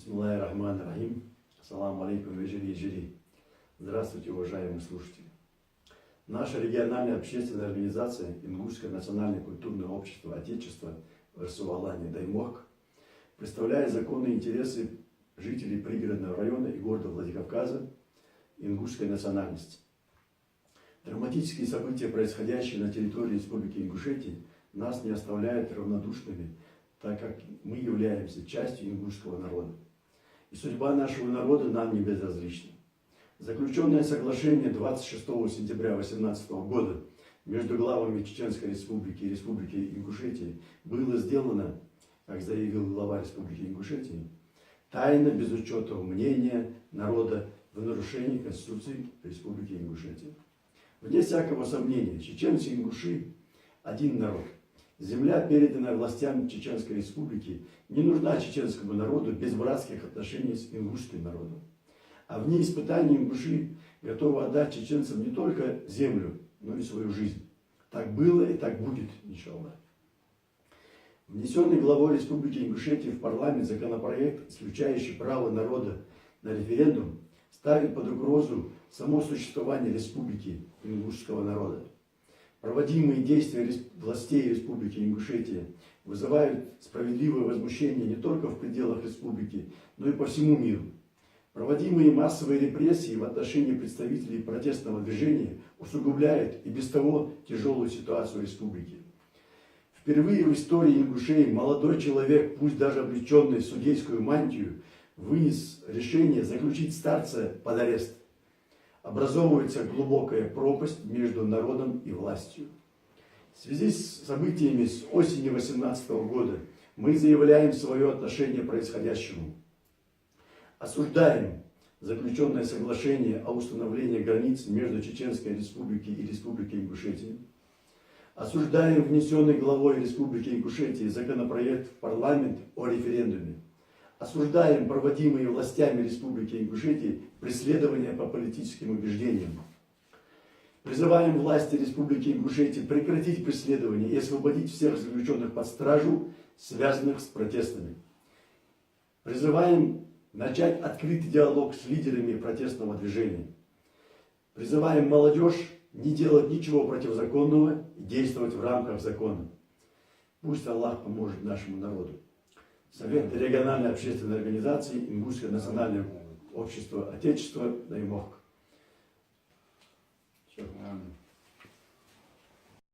Бисмиллахи рахмани рахим. Ассаламу алейкум вежири и жири. Здравствуйте, уважаемые слушатели. Наша региональная общественная организация Ингушское национальное культурное общество Отечества в Р.С.У. Даймок представляет законные интересы жителей пригородного района и города Владикавказа ингушской национальности. Драматические события, происходящие на территории Республики Ингушетия, нас не оставляют равнодушными, так как мы являемся частью ингушского народа. И судьба нашего народа нам не безразлична. Заключенное соглашение 26 сентября 2018 года между главами Чеченской Республики и Республики Ингушетия было сделано, как заявил глава Республики Ингушетия, тайно, без учета мнения народа, в нарушении Конституции Республики Ингушетия. Вне всякого сомнения, чеченцы и ингуши – один народ. Земля, переданная властям Чеченской Республики, не нужна чеченскому народу без братских отношений с ингушским народом. А вне испытаний ингуши готовы отдать чеченцам не только землю, но и свою жизнь. Так было и так будет, иншаллах. Внесенный главой Республики Ингушетия в парламент законопроект, исключающий право народа на референдум, ставит под угрозу само существование республики ингушского народа. Проводимые действия властей Республики Ингушетия вызывают справедливое возмущение не только в пределах республики, но и по всему миру. Проводимые массовые репрессии в отношении представителей протестного движения усугубляют и без того тяжелую ситуацию республики. Впервые в истории ингушей молодой человек, пусть даже облеченный в судейскую мантию, вынес решение заключить старца под арест. Образовывается глубокая пропасть между народом и властью. В связи с событиями с осени 2018 года мы заявляем свое отношение к происходящему. Осуждаем заключенное соглашение о установлении границ между Чеченской Республикой и Республикой Ингушетия. Осуждаем внесенный главой Республики Ингушетия законопроект в парламент о референдуме. Осуждаем проводимые властями Республики Ингушетия преследования по политическим убеждениям. Призываем власти Республики Ингушетия прекратить преследование и освободить всех заключенных под стражу, связанных с протестами. Призываем начать открытый диалог с лидерами протестного движения. Призываем молодежь не делать ничего противозаконного и действовать в рамках закона. Пусть Аллах поможет нашему народу. Совет региональной общественной организации Ингушское национальное общество Отечества Даймок.